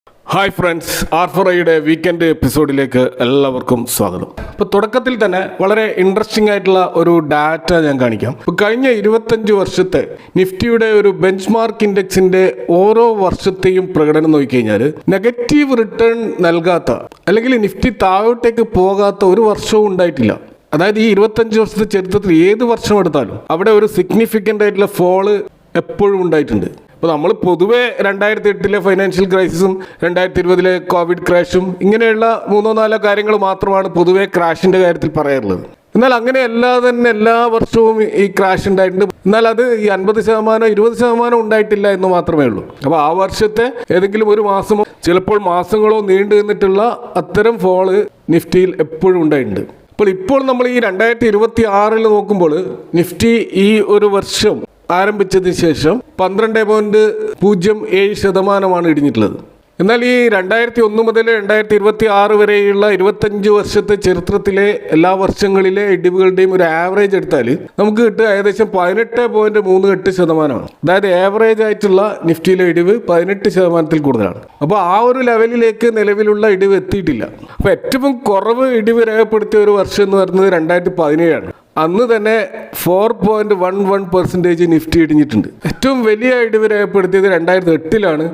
Hi friends, ആർഫറയുടെ weekend എപ്പിസോഡിലേക്ക് എല്ലാവർക്കും സ്വാഗതം. ഇപ്പോൾ തുടക്കത്തിൽ തന്നെ വളരെ ഇൻട്രസ്റ്റിംഗ് ആയിട്ടുള്ള ഒരു ഡാറ്റ ഞാൻ കാണിക്കാം. ഇപ്പോൾ കഴിഞ്ഞ 25 വർഷത്തെ നിഫ്റ്റിയുടെ ഒരു ബെഞ്ച് മാർക്ക് ഇൻഡെക്സിന്റെ ഓരോ വർഷത്തെയും പ്രകടനം നോക്കിക്കഴിഞ്ഞാൽ നെഗറ്റീവ് റിട്ടേൺ നൽകാത്ത അല്ലെങ്കിൽ നിഫ്റ്റി താഴോട്ടേക്ക് പോകാത്ത ഒരു വർഷവും ഉണ്ടായിട്ടില്ല. അതായത് ഈ 25 വർഷത്തെ ചരിത്രത്തിൽ ഏത് വർഷം എടുത്താലും അവിടെ ഒരു സിഗ്നിഫിക്കൻ്റ് ആയിട്ടുള്ള ഫോള് എപ്പോഴും ഉണ്ടായിട്ടുണ്ട്. അപ്പോൾ നമ്മൾ പൊതുവെ 2008 ഫൈനാൻഷ്യൽ ക്രൈസിസും 2020 കോവിഡ് ക്രാഷും ഇങ്ങനെയുള്ള 3-4 കാര്യങ്ങൾ മാത്രമാണ് പൊതുവെ ക്രാഷിൻ്റെ കാര്യത്തിൽ പറയാറുള്ളത്. എന്നാൽ അങ്ങനെയല്ലാതെ തന്നെ എല്ലാ വർഷവും ഈ ക്രാഷ് ഉണ്ടായിട്ടുണ്ട്. എന്നാൽ അത് ഈ 50% 20% ഉണ്ടായിട്ടില്ല എന്ന് മാത്രമേ ഉള്ളൂ. അപ്പോൾ ആ വർഷത്തെ ഏതെങ്കിലും ഒരു മാസമോ ചിലപ്പോൾ മാസങ്ങളോ നീണ്ടു നിന്നിട്ടുള്ള അത്തരം ഫോള് നിഫ്റ്റിയിൽ എപ്പോഴും ഉണ്ടായിട്ടുണ്ട്. ഇപ്പോൾ നമ്മൾ ഈ 2026 നോക്കുമ്പോൾ നിഫ്റ്റി ഈ ഒരു വർഷം ആരംഭിച്ചതിന് ശേഷം 12.07% ഇടിഞ്ഞിട്ടുള്ളത്. എന്നാൽ ഈ 2001 മുതൽ 2026 വരെയുള്ള 25 വർഷത്തെ ചരിത്രത്തിലെ എല്ലാ വർഷങ്ങളിലെ ഇടിവുകളുടെയും ഒരു ആവറേജ് എടുത്താൽ നമുക്ക് കിട്ടുക ഏകദേശം 18.38%. അതായത് ആവറേജ് ആയിട്ടുള്ള നിഫ്റ്റിയിലെ ഇടിവ് 18% കൂടുതലാണ്. അപ്പോൾ ആ ഒരു ലെവലിലേക്ക് നിലവിലുള്ള ഇടിവ് എത്തിയിട്ടില്ല. അപ്പോൾ ഏറ്റവും കുറവ് ഇടിവ് രേഖപ്പെടുത്തിയ ഒരു വർഷം എന്ന് പറയുന്നത് 2017 അന്ന് തന്നെ 4.11% നിഫ്റ്റി ഇടിഞ്ഞിട്ടുണ്ട്. ഏറ്റവും വലിയ ഇടിവ് രേഖപ്പെടുത്തിയത് 2008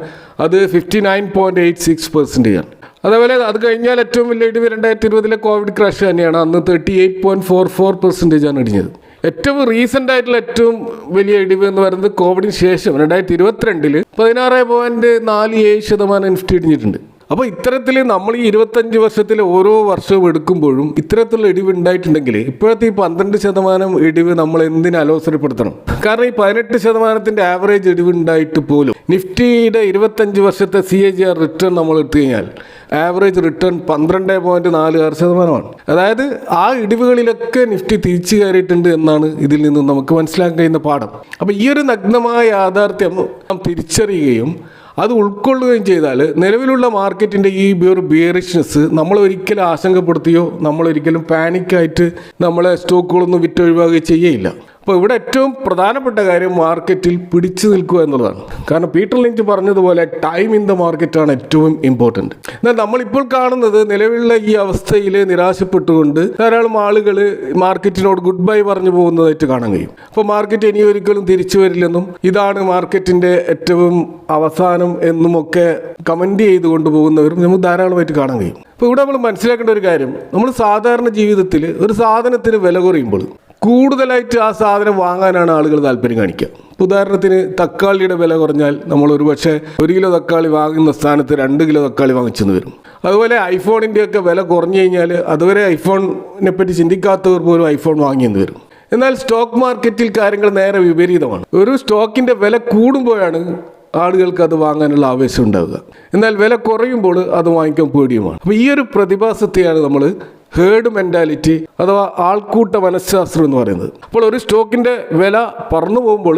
അത് 59.86% അതേപോലെ അത് കഴിഞ്ഞാൽ ഏറ്റവും വലിയ ഇടിവ് 2020 കോവിഡ് ക്രാഷ് തന്നെയാണ്. അന്ന് 38.44% ഇടിഞ്ഞത്. ഏറ്റവും റീസെൻ്റ് ആയിട്ടുള്ള ഏറ്റവും വലിയ ഇടിവ് എന്ന് പറയുന്നത് കോവിഡിന് ശേഷം 2022 16.47% നിഫ്റ്റി ഇടിഞ്ഞിട്ടുണ്ട്. അപ്പോൾ ഇത്തരത്തിൽ നമ്മൾ ഈ 25 വർഷത്തിൽ ഓരോ വർഷവും എടുക്കുമ്പോഴും ഇത്തരത്തിലുള്ള ഇടിവ് ഉണ്ടായിട്ടുണ്ടെങ്കിൽ ഇപ്പോഴത്തെ ഈ 12% ഇടിവ് നമ്മൾ എന്തിനു അലോസരപ്പെടുത്തണം? കാരണം ഈ 18% ആവറേജ് ഇടിവ് ഉണ്ടായിട്ട് പോലും നിഫ്റ്റിയുടെ 25 വർഷത്തെ CAGR റിട്ടേൺ നമ്മൾ എടുത്തു കഴിഞ്ഞാൽ ആവറേജ് റിട്ടേൺ 12.46%. അതായത് ആ ഇടിവുകളിലൊക്കെ നിഫ്റ്റി തിരിച്ചു കയറിയിട്ടുണ്ട് എന്നാണ് ഇതിൽ നിന്നും നമുക്ക് മനസ്സിലാക്കാൻ കഴിയുന്ന പാഠം. അപ്പോൾ ഈ ഒരു നഗ്നമായ യാഥാർത്ഥ്യം നാം തിരിച്ചറിയുകയും അത് ഉൾക്കൊള്ളുകയും ചെയ്താൽ നിലവിലുള്ള മാർക്കറ്റിൻ്റെ ഈ ഒരു ബിയറിഷ്നെസ് നമ്മളൊരിക്കലും ആശങ്കപ്പെടുത്തുകയോ നമ്മളൊരിക്കലും പാനിക്കായിട്ട് നമ്മളെ സ്റ്റോക്കുകളൊന്നും വിറ്റൊഴിവാകുകയോ ചെയ്യുകയില്ല. അപ്പോൾ ഇവിടെ ഏറ്റവും പ്രധാനപ്പെട്ട കാര്യം മാർക്കറ്റിൽ പിടിച്ചു നിൽക്കുക എന്നുള്ളതാണ്. കാരണം പീറ്റർ ലിഞ്ച് പറഞ്ഞതുപോലെ ടൈം ഇൻ ദ മാർക്കറ്റാണ് ഏറ്റവും ഇമ്പോർട്ടൻറ്റ്. എന്നാൽ നമ്മളിപ്പോൾ കാണുന്നത് നിലവിലുള്ള ഈ അവസ്ഥയിൽ നിരാശപ്പെട്ടുകൊണ്ട് ധാരാളം ആളുകൾ മാർക്കറ്റിനോട് ഗുഡ് ബൈ പറഞ്ഞു പോകുന്നതായിട്ട് കാണാൻ കഴിയും. അപ്പോൾ മാർക്കറ്റ് ഇനി ഒരിക്കലും തിരിച്ചു വരില്ലെന്നും ഇതാണ് മാർക്കറ്റിൻ്റെ ഏറ്റവും അവസാനം എന്നുമൊക്കെ കമൻറ്റ് ചെയ്തുകൊണ്ട് പോകുന്നവരും നമുക്ക് ധാരാളമായിട്ട് കാണാൻ കഴിയും. അപ്പോൾ ഇവിടെ നമ്മൾ മനസ്സിലാക്കേണ്ട ഒരു കാര്യം, നമ്മൾ സാധാരണ ജീവിതത്തിൽ ഒരു സാധനത്തിന് വില കുറയുമ്പോൾ കൂടുതലായിട്ട് ആ സാധനം വാങ്ങാനാണ് ആളുകൾ താല്പര്യം കാണിക്കുക. ഉദാഹരണത്തിന് തക്കാളിയുടെ വില കുറഞ്ഞാൽ നമ്മൾ ഒരു പക്ഷേ 1 കിലോ തക്കാളി വാങ്ങുന്ന സ്ഥാനത്ത് 2 കിലോ തക്കാളി വാങ്ങിച്ചെന്ന് വരും. അതുപോലെ ഐഫോണിൻ്റെയൊക്കെ വില കുറഞ്ഞു കഴിഞ്ഞാൽ അതുവരെ ഐഫോണിനെ പറ്റി ചിന്തിക്കാത്തവർ പോലും ഐഫോൺ വാങ്ങിയെന്ന് വരും. എന്നാൽ സ്റ്റോക്ക് മാർക്കറ്റിൽ കാര്യങ്ങൾ നേരെ വിപരീതമാണ്. ഒരു സ്റ്റോക്കിൻ്റെ വില കൂടുമ്പോഴാണ് ആളുകൾക്ക് അത് വാങ്ങാനുള്ള ആവേശം ഉണ്ടാവുക. എന്നാൽ വില കുറയുമ്പോൾ അത് വാങ്ങിക്കാൻ പേടിയുമാണ്. അപ്പോൾ ഈ ഒരു പ്രതിഭാസത്തെയാണ് നമ്മൾ ഹേർഡ് മെൻറ്റാലിറ്റി അഥവാ ആൾക്കൂട്ട മനഃശാസ്ത്രം എന്ന് പറയുന്നത്. അപ്പോൾ ഒരു സ്റ്റോക്കിൻ്റെ വില പറന്നു പോകുമ്പോൾ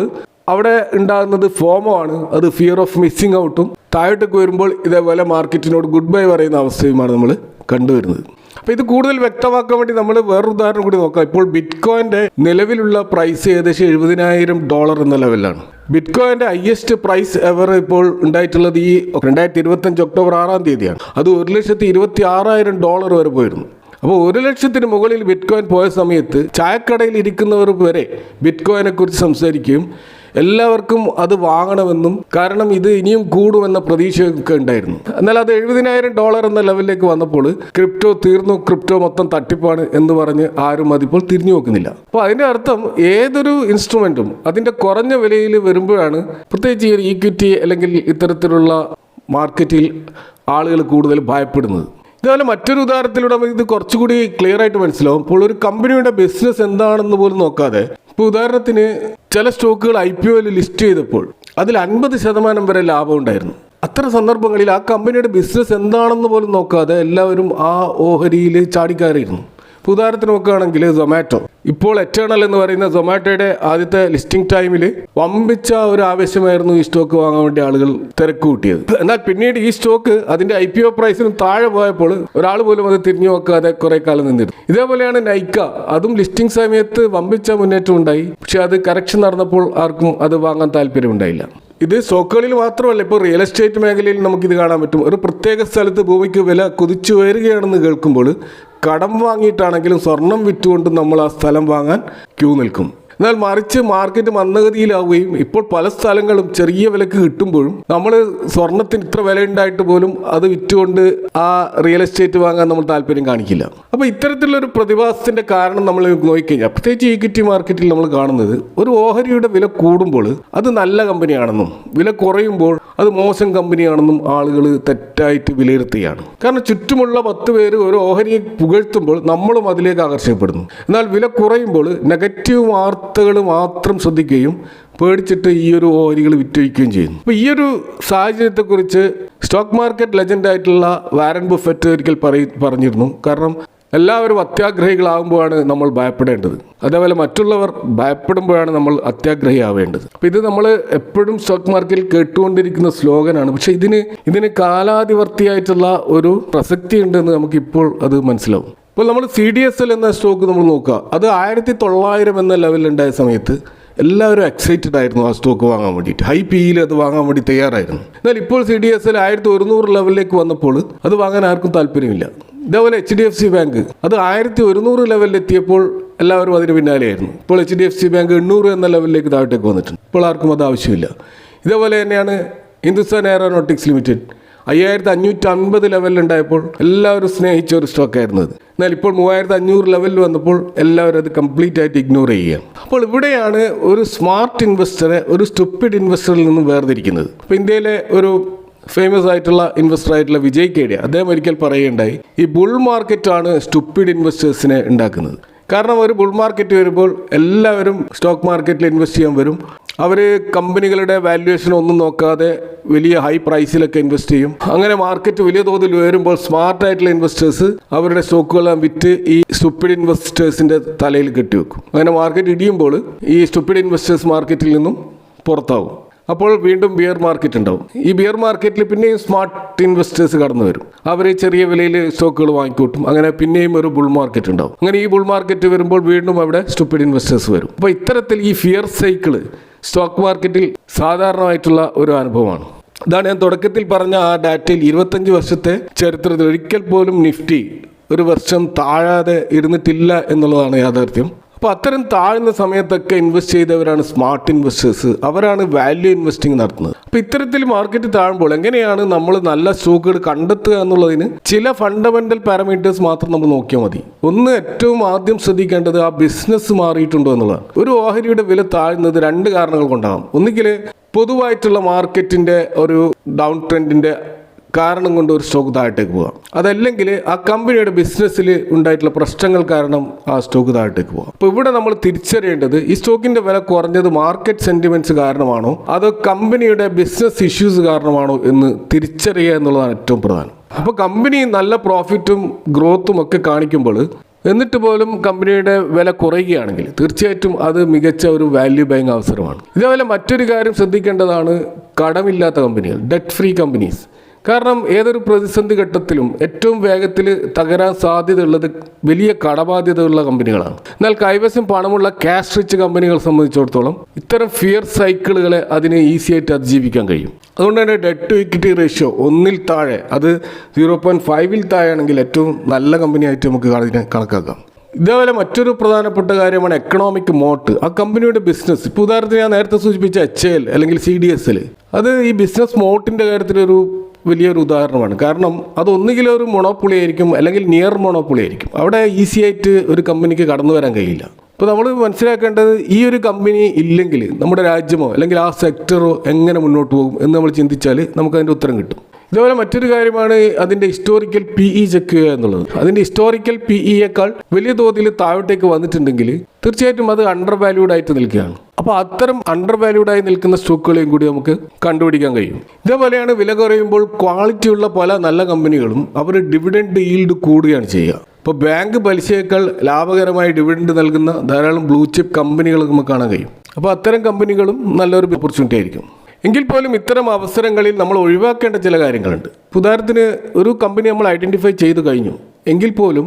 അവിടെ ഉണ്ടാകുന്നത് ഫോമോ ആണ്. അത് ഫിയർ ഓഫ് മിസ്സിങ് ഔട്ടും താഴോട്ടേക്ക് വരുമ്പോൾ ഇതേപോലെ മാർക്കറ്റിനോട് ഗുഡ് ബൈ പറയുന്ന അവസ്ഥയുമാണ് നമ്മൾ കണ്ടുവരുന്നത്. അപ്പോൾ ഇത് കൂടുതൽ വ്യക്തമാക്കാൻ വേണ്ടി നമ്മൾ വേറൊരു ഉദാഹരണം കൂടി നോക്കാം. ഇപ്പോൾ ബിറ്റ്കോയിൻ്റെ നിലവിലുള്ള പ്രൈസ് ഏകദേശം $70,000 എന്ന ലെവലിലാണ്. ബിറ്റ്കോയിൻ്റെ ഹയസ്റ്റ് പ്രൈസ് എവർ ഇപ്പോൾ ഉണ്ടായിട്ടുള്ളത് ഈ 2025 ഒക്ടോബർ 6 അത് $1,26,000 വരെ പോയിരുന്നു. അപ്പോൾ 1,00,000 മുകളിൽ ബിറ്റ്കോയിൻ പോയ സമയത്ത് ചായക്കടയിൽ ഇരിക്കുന്നവർ വരെ ബിറ്റ്കോയിനെ കുറിച്ച് സംസാരിക്കുകയും എല്ലാവർക്കും അത് വാങ്ങണമെന്നും കാരണം ഇത് ഇനിയും കൂടുമെന്ന പ്രതീക്ഷയൊക്കെ ഉണ്ടായിരുന്നു. എന്നാൽ അത് $70,000 എന്ന ലെവലിലേക്ക് വന്നപ്പോൾ ക്രിപ്റ്റോ തീർന്നു, ക്രിപ്റ്റോ മൊത്തം തട്ടിപ്പാണ് എന്ന് പറഞ്ഞ് ആരും അതിപ്പോൾ തിരിഞ്ഞു നോക്കുന്നില്ല. അപ്പോൾ അതിൻ്റെ അർത്ഥം ഏതൊരു ഇൻസ്ട്രുമെൻറ്റും അതിൻ്റെ കുറഞ്ഞ വിലയിൽ വരുമ്പോഴാണ് പ്രത്യേകിച്ച് ഈ ഈക്വിറ്റി അല്ലെങ്കിൽ ഇത്തരത്തിലുള്ള മാർക്കറ്റിൽ ആളുകൾ കൂടുതൽ ഭയപ്പെടുന്നത്. ഇതുപോലെ മറ്റൊരു ഉദാഹരണത്തിലൂടെ ഇത് കുറച്ചുകൂടി ക്ലിയർ ആയിട്ട് മനസ്സിലാവും. ഇപ്പോൾ ഒരു കമ്പനിയുടെ ബിസിനസ് എന്താണെന്ന് പോലും നോക്കാതെ, ഇപ്പോൾ ഉദാഹരണത്തിന് ചില സ്റ്റോക്കുകൾ IPOയിൽ ലിസ്റ്റ് ചെയ്തപ്പോൾ അതിൽ 50% വരെ ലാഭം ഉണ്ടായിരുന്നു. അത്തരം സന്ദർഭങ്ങളിൽ ആ കമ്പനിയുടെ ബിസിനസ് എന്താണെന്ന് പോലും നോക്കാതെ എല്ലാവരും ആ ഓഹരിയിൽ ചാടിക്കയറിയിരുന്നു. ഇപ്പോൾ ഉദാഹരണത്തിന് നോക്കുകയാണെങ്കിൽ സൊമാറ്റോ, ഇപ്പോൾ എറ്റേണൽ എന്ന് പറയുന്ന സൊമാറ്റോയുടെ ആദ്യത്തെ ലിസ്റ്റിംഗ് ടൈമിൽ വമ്പിച്ച ഒരു ആവേശമായിരുന്നു ഈ സ്റ്റോക്ക് വാങ്ങാൻ വേണ്ടി ആളുകൾ തിരക്ക് കൂട്ടിയത്. എന്നാൽ പിന്നീട് ഈ സ്റ്റോക്ക് അതിൻ്റെ IPO പ്രൈസിന് താഴെ പോയപ്പോൾ ഒരാൾ പോലും അത് തിരിഞ്ഞു നോക്കാതെ കുറേ കാലം നിന്നിരുന്നു. ഇതേപോലെയാണ് നൈക്ക, അതും ലിസ്റ്റിംഗ് സമയത്ത് വമ്പിച്ച മുന്നേറ്റം ഉണ്ടായി. പക്ഷെ അത് കറക്ഷൻ നടന്നപ്പോൾ ആർക്കും അത് വാങ്ങാൻ താല്പര്യമുണ്ടായില്ല. ഇത് സ്റ്റോക്കുകളിൽ മാത്രമല്ല, ഇപ്പോൾ റിയൽ എസ്റ്റേറ്റ് മേഖലയിൽ നമുക്കിത് കാണാൻ പറ്റും. ഒരു പ്രത്യേക സ്ഥലത്ത് ഭൂമിക്ക് വില കുതിച്ചു വരികയാണെന്ന് കേൾക്കുമ്പോൾ കടം വാങ്ങിയിട്ടാണെങ്കിലും സ്വർണം വിറ്റുകൊണ്ട് നമ്മൾ ആ സ്ഥലം വാങ്ങാൻ ക്യൂ നിൽക്കും. എന്നാൽ മറിച്ച് മാർക്കറ്റ് മന്ദഗതിയിലാവുകയും ഇപ്പോൾ പല സ്ഥലങ്ങളും ചെറിയ വിലക്ക് കിട്ടുമ്പോഴും നമ്മൾ സ്വർണത്തിന് ഇത്ര വില ഉണ്ടായിട്ട് പോലും അത് വിറ്റുകൊണ്ട് ആ റിയൽ എസ്റ്റേറ്റ് വാങ്ങാൻ നമ്മൾ താല്പര്യം കാണിക്കില്ല. അപ്പോൾ ഇത്തരത്തിലുള്ളൊരു പ്രതിഭാസത്തിൻ്റെ കാരണം നമ്മൾ നോക്കിക്കഴിഞ്ഞാൽ, പ്രത്യേകിച്ച് ഈക്വിറ്റി മാർക്കറ്റിൽ നമ്മൾ കാണുന്നത്, ഒരു ഓഹരിയുടെ വില കൂടുമ്പോൾ അത് നല്ല കമ്പനിയാണെന്നും വില കുറയുമ്പോൾ അത് മോശം കമ്പനിയാണെന്നും ആളുകൾ തെറ്റായിട്ട് വിലയിരുത്തുകയാണ്. കാരണം ചുറ്റുമുള്ള 10 പേര് ഒരു ഓഹരിയെ പുകഴ്ത്തുമ്പോൾ നമ്മളും അതിലേക്ക് ആകർഷിക്കപ്പെടുന്നു. എന്നാൽ വില കുറയുമ്പോൾ നെഗറ്റീവ് വാർത്തകൾ മാത്രം ശ്രദ്ധിക്കുകയും പേടിച്ചിട്ട് ഈ ഒരു ഓഹരികൾ വിറ്റുവയ്ക്കുകയും ചെയ്യുന്നു. അപ്പോൾ ഈ ഒരു സാഹചര്യത്തെക്കുറിച്ച് സ്റ്റോക്ക് മാർക്കറ്റ് ലെജൻഡായിട്ടുള്ള വാരൻ ബഫറ്റ് ഒരിക്കൽ പറഞ്ഞിരുന്നു. കാരണം എല്ലാവരും അത്യാഗ്രഹികളാകുമ്പോഴാണ് നമ്മൾ ഭയപ്പെടേണ്ടത്, അതേപോലെ മറ്റുള്ളവർ ഭയപ്പെടുമ്പോഴാണ് നമ്മൾ അത്യാഗ്രഹിയാവേണ്ടത്. അപ്പോൾ ഇത് നമ്മൾ എപ്പോഴും സ്റ്റോക്ക് മാർക്കറ്റിൽ കേട്ടുകൊണ്ടിരിക്കുന്ന സ്ലോഗനാണ്. പക്ഷേ ഇതിന് കാലാതിവർത്തിയായിട്ടുള്ള ഒരു പ്രസക്തി ഉണ്ടെന്ന് നമുക്കിപ്പോൾ അത് മനസ്സിലാവും. ഇപ്പോൾ നമ്മൾ CDSL എന്ന സ്റ്റോക്ക് നമ്മൾ നോക്കുക, അത് 1900 എന്ന ലെവലുണ്ടായ സമയത്ത് എല്ലാവരും എക്സൈറ്റഡ് ആയിരുന്നു ആ സ്റ്റോക്ക് വാങ്ങാൻ വേണ്ടിയിട്ട്. ഹൈ PEയിൽ അത് വാങ്ങാൻ വേണ്ടി തയ്യാറായിരുന്നു. എന്നാൽ ഇപ്പോൾ CDSL 1100 ലെവലിലേക്ക് വന്നപ്പോൾ അത് വാങ്ങാൻ ആർക്കും താല്പര്യമില്ല. ഇതേപോലെ HDFC ബാങ്ക് അത് 1100 ലെവലിലെത്തിയപ്പോൾ എല്ലാവരും അതിന് പിന്നാലെയായിരുന്നു. ഇപ്പോൾ HDFC ബാങ്ക് 800 എന്ന ലെവലിലേക്ക് താഴത്തേക്ക് വന്നിട്ടുണ്ട്. ഇപ്പോൾ ആർക്കും അത് ആവശ്യമില്ല. ഇതേപോലെ തന്നെയാണ് ഹിന്ദുസ്ഥാൻ എയറോനോട്ടിക്സ് ലിമിറ്റഡ് 5550 ലെവലിലുണ്ടായപ്പോൾ എല്ലാവരും സ്നേഹിച്ച ഒരു സ്റ്റോക്കായിരുന്നു അത്. എന്നാൽ ഇപ്പോൾ 3500 ലെവലിൽ വന്നപ്പോൾ എല്ലാവരും അത് കംപ്ലീറ്റ് ആയിട്ട് ഇഗ്നോർ ചെയ്യുകയാണ്. അപ്പോൾ ഇവിടെയാണ് ഒരു സ്മാർട്ട് ഇൻവെസ്റ്ററെ ഒരു സ്റ്റുപ്പിഡ് ഇൻവെസ്റ്ററിൽ നിന്നും വേർതിരിക്കുന്നത്. ഇപ്പോൾ ഇന്ത്യയിലെ ഒരു ഫേമസ് ആയിട്ടുള്ള ഇൻവെസ്റ്റർ ആയിട്ടുള്ള വിജയ് കേഡിയ അദ്ദേഹം ഒരിക്കൽ പറയുകയുണ്ടായി, ഈ ബുൾ മാർക്കറ്റാണ് സ്റ്റുപ്പിഡ് ഇൻവെസ്റ്റേഴ്സിനെ ഉണ്ടാക്കുന്നത്. കാരണം ഒരു ബുൾ മാർക്കറ്റ് വരുമ്പോൾ എല്ലാവരും സ്റ്റോക്ക് മാർക്കറ്റിൽ ഇൻവെസ്റ്റ് ചെയ്യാൻ വരും. അവർ കമ്പനികളുടെ വാല്യുവേഷൻ ഒന്നും നോക്കാതെ വലിയ ഹൈ പ്രൈസിലൊക്കെ ഇൻവെസ്റ്റ് ചെയ്യും. അങ്ങനെ മാർക്കറ്റ് വലിയ തോതിൽ വരുമ്പോൾ സ്മാർട്ടായിട്ടുള്ള ഇൻവെസ്റ്റേഴ്സ് അവരുടെ സ്റ്റോക്കുകളെല്ലാം വിറ്റ് ഈ സ്റ്റുപ്പിഡ് ഇൻവെസ്റ്റേഴ്സിൻ്റെ തലയിൽ കെട്ടിവെക്കും. അങ്ങനെ മാർക്കറ്റ് ഇടിയുമ്പോൾ ഈ സ്റ്റുപ്പിഡ് ഇൻവെസ്റ്റേഴ്സ് മാർക്കറ്റിൽ നിന്നും പുറത്താവും. അപ്പോൾ വീണ്ടും ബിയർ മാർക്കറ്റ് ഉണ്ടാവും. ഈ ബിയർ മാർക്കറ്റിൽ പിന്നെയും സ്മാർട്ട് ഇൻവെസ്റ്റേഴ്സ് കടന്നു വരും. അവർ ചെറിയ വിലയിൽ സ്റ്റോക്കുകൾ വാങ്ങിക്കൂട്ടും. അങ്ങനെ പിന്നെയും ഒരു ബുൾ മാർക്കറ്റ് ഉണ്ടാവും. അങ്ങനെ ഈ ബുൾ മാർക്കറ്റ് വരുമ്പോൾ വീണ്ടും അവിടെ സ്റ്റുപ്പിഡ് ഇൻവെസ്റ്റേഴ്സ് വരും. അപ്പോൾ ഇത്തരത്തിൽ ഈ ഫിയർ സൈക്കിള് സ്റ്റോക്ക് മാർക്കറ്റിൽ സാധാരണമായിട്ടുള്ള ഒരു അനുഭവമാണ്. ഇതാണ് ഞാൻ തുടക്കത്തിൽ പറഞ്ഞ ആ ഡാറ്റയിൽ 25 വർഷത്തെ ചരിത്രത്തിൽ ഒരിക്കൽ പോലും നിഫ്റ്റി ഒരു വർഷം താഴാതെ ഇരുന്നിട്ടില്ല എന്നുള്ളതാണ് യാഥാർത്ഥ്യം. അപ്പോൾ അത്തരം താഴ്ന്ന സമയത്തൊക്കെ ഇൻവെസ്റ്റ് ചെയ്തവരാണ് സ്മാർട്ട് ഇൻവെസ്റ്റേഴ്സ്. അവരാണ് വാല്യൂ ഇൻവെസ്റ്റിംഗ് നടത്തുന്നത്. അപ്പോൾ ഇത്തരത്തിൽ മാർക്കറ്റ് താഴുമ്പോൾ എങ്ങനെയാണ് നമ്മൾ നല്ല സ്റ്റോക്കുകൾ കണ്ടെത്തുക എന്നുള്ളതിന് ചില ഫണ്ടമെൻ്റൽ പാരാമീറ്റേഴ്സ് മാത്രം നമ്മൾ നോക്കിയാൽ മതി. ഒന്ന്, ഏറ്റവും ആദ്യം ശ്രദ്ധിക്കേണ്ടത് ആ ബിസിനസ് മാറിയിട്ടുണ്ടോ എന്നുള്ളതാണ്. ഒരു ഓഹരിയുടെ വില താഴ്ന്നത് 2 കാരണങ്ങൾ കൊണ്ടാകും. ഒന്നുകിൽ പൊതുവായിട്ടുള്ള മാർക്കറ്റിൻ്റെ ഒരു ഡൗൺ ട്രെൻഡിൻ്റെ കാരണം കൊണ്ട് ഒരു സ്റ്റോക്ക് താഴത്തേക്ക് പോകാം. അതല്ലെങ്കിൽ ആ കമ്പനിയുടെ ബിസിനസ്സിൽ ഉണ്ടായിട്ടുള്ള പ്രശ്നങ്ങൾ കാരണം ആ സ്റ്റോക്ക് താഴത്തേക്ക് പോകാം. അപ്പോൾ ഇവിടെ നമ്മൾ തിരിച്ചറിയേണ്ടത് ഈ സ്റ്റോക്കിൻ്റെ വില കുറഞ്ഞത് മാർക്കറ്റ് സെൻറ്റിമെൻറ്റ്സ് കാരണമാണോ അതോ കമ്പനിയുടെ ബിസിനസ് ഇഷ്യൂസ് കാരണമാണോ എന്ന് തിരിച്ചറിയുക എന്നുള്ളതാണ് ഏറ്റവും പ്രധാനം. അപ്പോൾ കമ്പനി നല്ല പ്രോഫിറ്റും ഗ്രോത്തും ഒക്കെ കാണിക്കുമ്പോൾ എന്നിട്ട് പോലും കമ്പനിയുടെ വില കുറയുകയാണെങ്കിൽ തീർച്ചയായിട്ടും അത് മികച്ച ഒരു വാല്യൂ ബൈങ് അവസരമാണ്. ഇതേപോലെ മറ്റൊരു കാര്യം ശ്രദ്ധിക്കേണ്ടതാണ് കടമില്ലാത്ത കമ്പനികൾ, ഡെറ്റ് ഫ്രീ കമ്പനീസ്. കാരണം ഏതൊരു പ്രതിസന്ധി ഘട്ടത്തിലും ഏറ്റവും വേഗത്തിൽ തകരാൻ സാധ്യതയുള്ളത് വലിയ കടബാധ്യതയുള്ള കമ്പനികളാണ്. എന്നാൽ കൈവശം പണമുള്ള ക്യാഷ് റിച്ച് കമ്പനികളെ സംബന്ധിച്ചിടത്തോളം ഇത്തരം ഫിയർ സൈക്കിളുകളെ അതിന് ഈസി ആയിട്ട് അതിജീവിക്കാൻ കഴിയും. അതുകൊണ്ട് തന്നെ ഡെറ്റ് ടു ഇക്വിറ്റി റേഷ്യോ 1-ൽ താഴെ, അത് 0.5-ൽ താഴെയാണെങ്കിൽ ഏറ്റവും നല്ല കമ്പനിയായിട്ട് നമുക്ക് കണക്കാക്കാം. ഇതേപോലെ മറ്റൊരു പ്രധാനപ്പെട്ട കാര്യമാണ് എക്കണോമിക് മോട്ട്. ആ കമ്പനിയുടെ ബിസിനസ്, ഇപ്പോൾ ഉദാഹരണത്തിന് ഞാൻ നേരത്തെ സൂചിപ്പിച്ച HAL അല്ലെങ്കിൽ CDSL, അത് ഈ ബിസിനസ് മോട്ടിൻ്റെ കാര്യത്തിലൊരു വലിയൊരു ഉദാഹരണമാണ്. കാരണം അതൊന്നുകിൽ ഒരു മൊണോപ്പൊളി ആയിരിക്കും അല്ലെങ്കിൽ നിയർ മൊണോപ്പൊളി ആയിരിക്കും. അവിടെ ഈസി ആയിട്ട് ഒരു കമ്പനിക്ക് കടന്നു വരാൻ കഴിയില്ല. അപ്പോൾ നമ്മൾ മനസ്സിലാക്കേണ്ടത് ഈ ഒരു കമ്പനി ഇല്ലെങ്കിൽ നമ്മുടെ രാജ്യമോ അല്ലെങ്കിൽ ആ സെക്ടറോ എങ്ങനെ മുന്നോട്ട് പോകും എന്ന് നമ്മൾ ചിന്തിച്ചാൽ നമുക്കതിൻ്റെ ഉത്തരം കിട്ടും. ഇതുപോലെ മറ്റൊരു കാര്യമാണ് അതിൻ്റെ ഹിസ്റ്റോറിക്കൽ PE ചെക്ക് ചെയ്യുക എന്നുള്ളത്. അതിൻ്റെ ഹിസ്റ്റോറിക്കൽ PEയേക്കാൾ വലിയ തോതിൽ താഴോട്ടേക്ക് വന്നിട്ടുണ്ടെങ്കിൽ തീർച്ചയായിട്ടും അത് അണ്ടർ വാല്യൂഡ് ആയിട്ട് നിൽക്കുകയാണ്. അപ്പോൾ അത്തരം അണ്ടർ വാല്യൂഡായി നിൽക്കുന്ന സ്റ്റോക്കുകളെയും കൂടി നമുക്ക് കണ്ടുപിടിക്കാൻ കഴിയും. ഇതേപോലെയാണ് വില കുറയുമ്പോൾ ക്വാളിറ്റിയുള്ള പല നല്ല കമ്പനികളും അവർ ഡിവിഡൻഡ് ഈൽഡ് കൂടുകയാണ് ചെയ്യുക. ഇപ്പോൾ ബാങ്ക് പലിശയേക്കാൾ ലാഭകരമായി ഡിവിഡൻഡ് നൽകുന്ന ധാരാളം ബ്ലൂ ചിപ്പ് കമ്പനികൾ നമുക്ക് കാണാൻ കഴിയും. അപ്പോൾ അത്തരം കമ്പനികളും നല്ലൊരു ഓപ്പർച്യൂണിറ്റി ആയിരിക്കും. എങ്കിൽ പോലും ഇത്തരം അവസരങ്ങളിൽ നമ്മൾ ഒഴിവാക്കേണ്ട ചില കാര്യങ്ങളുണ്ട്. ഉദാഹരണത്തിന് ഒരു കമ്പനി നമ്മൾ ഐഡൻറ്റിഫൈ ചെയ്തു കഴിഞ്ഞു എങ്കിൽ പോലും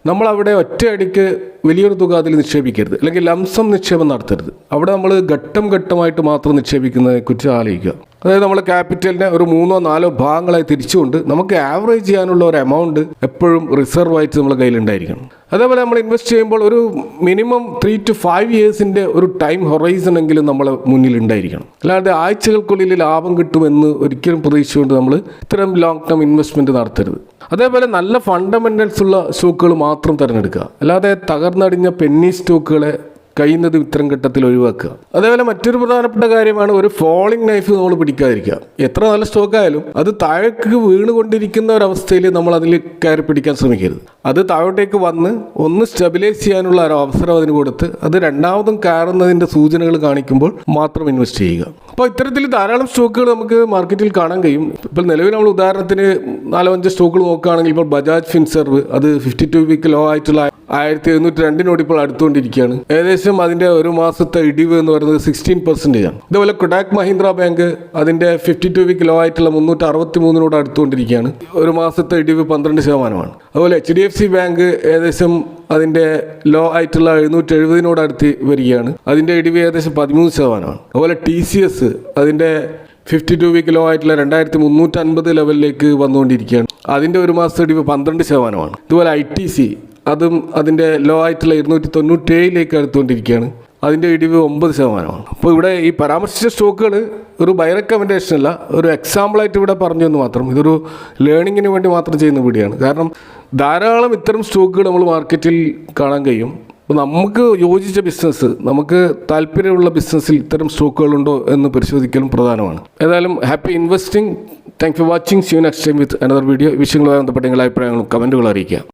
നമ്മളവിടെ ഒറ്റയടിക്ക് വലിയൊരു തുക അതിൽ നിക്ഷേപിക്കരുത്, അല്ലെങ്കിൽ ലംസം നിക്ഷേപം നടത്തരുത്. അവിടെ നമ്മൾ ഘട്ടം ഘട്ടമായിട്ട് മാത്രം നിക്ഷേപിക്കുന്നതിനെക്കുറിച്ച് ആലോചിക്കുക. അതായത് നമ്മൾ ക്യാപിറ്റലിനെ ഒരു 3-4 ഭാഗങ്ങളായി തിരിച്ചുകൊണ്ട് നമുക്ക് ആവറേജ് ചെയ്യാനുള്ള ഒരു എമൗണ്ട് എപ്പോഴും റിസർവ് ആയിട്ട് നമ്മുടെ കയ്യിലുണ്ടായിരിക്കണം. അതേപോലെ നമ്മൾ ഇൻവെസ്റ്റ് ചെയ്യുമ്പോൾ ഒരു മിനിമം 3 to 5 ഇയേഴ്സിൻ്റെ ഒരു ടൈം ഹൊറൈസൺ എങ്കിലും നമ്മളെ മുന്നിൽ ഉണ്ടായിരിക്കണം. അല്ലാതെ ആഴ്ചകൾക്കുള്ളിൽ ലാഭം കിട്ടുമെന്ന് ഒരിക്കലും പ്രതീക്ഷിച്ചുകൊണ്ട് നമ്മൾ ഇത്തരം ലോങ് ടേം ഇൻവെസ്റ്റ്മെൻറ്റ് നടത്തരുത്. അതേപോലെ നല്ല ഫണ്ടമെൻ്റൽസ് ഉള്ള സ്റ്റോക്കുകൾ മാത്രം തിരഞ്ഞെടുക്കുക. അല്ലാതെ തകർന്നടിഞ്ഞ പെന്നി സ്റ്റോക്കുകളെ കഴിയുന്നതും ഇത്തരം ഘട്ടത്തിൽ ഒഴിവാക്കുക. അതേപോലെ മറ്റൊരു പ്രധാനപ്പെട്ട കാര്യമാണ് ഒരു ഫോളിംഗ് നൈഫ് നമ്മൾ പിടിക്കാതിരിക്കുക. എത്ര നല്ല സ്റ്റോക്കായാലും അത് താഴേക്ക് വീണുകൊണ്ടിരിക്കുന്ന ഒരവസ്ഥയിൽ നമ്മൾ അതിൽ കയറി പിടിക്കാൻ ശ്രമിക്കരുത്. അത് താഴോട്ടേക്ക് വന്ന് ഒന്ന് സ്റ്റെബിലൈസ് ചെയ്യാനുള്ള ഒരു അവസരം അതിന് കൊടുത്ത് അത് രണ്ടാമതും കയറുന്നതിൻ്റെ സൂചനകൾ കാണിക്കുമ്പോൾ മാത്രം ഇൻവെസ്റ്റ് ചെയ്യുക. അപ്പോൾ ഇത്തരത്തിൽ ധാരാളം സ്റ്റോക്കുകൾ നമുക്ക് മാർക്കറ്റിൽ കാണാൻ കഴിയും. ഇപ്പോൾ നിലവിൽ നമ്മൾ ഉദാഹരണത്തിന് 4-5 സ്റ്റോക്കുകൾ നോക്കുകയാണെങ്കിൽ ഇപ്പോൾ ബജാജ് ഫിൻസർവ് അത് 52 വീക്ക് ലോ ആയിട്ടുള്ള 1702 ഇപ്പോൾ അടുത്തുകൊണ്ടിരിക്കുകയാണ്. ഏകദേശം അതിൻ്റെ ഒരു മാസത്തെ ഇടിവ് എന്ന് പറയുന്നത് 16% ആണ്. ഇതുപോലെ കൊടാക് മഹീന്ദ്ര ബാങ്ക് അതിൻ്റെ 52 വീക്ക് ലോ ആയിട്ടുള്ള 363 അടുത്തുകൊണ്ടിരിക്കുകയാണ്. ഒരു മാസത്തെ ഇടിവ് 12%. അതുപോലെ HDFC ബാങ്ക് ഏകദേശം അതിൻ്റെ ലോ ആയിട്ടുള്ള 770 അടുത്ത് വരികയാണ്. അതിൻ്റെ ഇടിവ് ഏകദേശം 13%. അതുപോലെ TCS അതിൻ്റെ 52 വീക്ക് ലോ ആയിട്ടുള്ള 2350 ലെവലിലേക്ക് വന്നുകൊണ്ടിരിക്കുകയാണ്. അതിൻ്റെ ഒരു മാസത്തെ ഇടിവ് 12%. ഇതുപോലെ ITC അതും അതിൻ്റെ ലോ ആയിട്ടുള്ള 297 അടുത്തുകൊണ്ടിരിക്കുകയാണ്. അതിൻ്റെ ഇടിവ് 9%. അപ്പോൾ ഇവിടെ ഈ പരാമർശിച്ച സ്റ്റോക്കുകൾ ഒരു ബൈ റെക്കമെൻഡേഷൻ അല്ല, ഒരു എക്സാമ്പിളായിട്ട് ഇവിടെ പറഞ്ഞു എന്ന് മാത്രം. ഇതൊരു ലേണിങ്ങിന് വേണ്ടി മാത്രം ചെയ്യുന്ന വീഡിയോയാണ്. കാരണം ധാരാളം ഇത്തരം സ്റ്റോക്കുകൾ നമ്മൾ മാർക്കറ്റിൽ കാണാൻ കഴിയും. അപ്പോൾ നമുക്ക് യോജിച്ച ബിസിനസ്, നമുക്ക് താല്പര്യമുള്ള ബിസിനസ്സിൽ ഇത്തരം സ്റ്റോക്കുകളുണ്ടോ എന്ന് പരിശോധിക്കലും പ്രധാനമാണ്. ഏതായാലും happy investing. Thank for watching. See you next time with another video. വിഷയങ്ങളുമായി ബന്ധപ്പെട്ട നിങ്ങളുടെ അഭിപ്രായങ്ങളും കമൻറ്റുകൾ അറിയിക്കുക.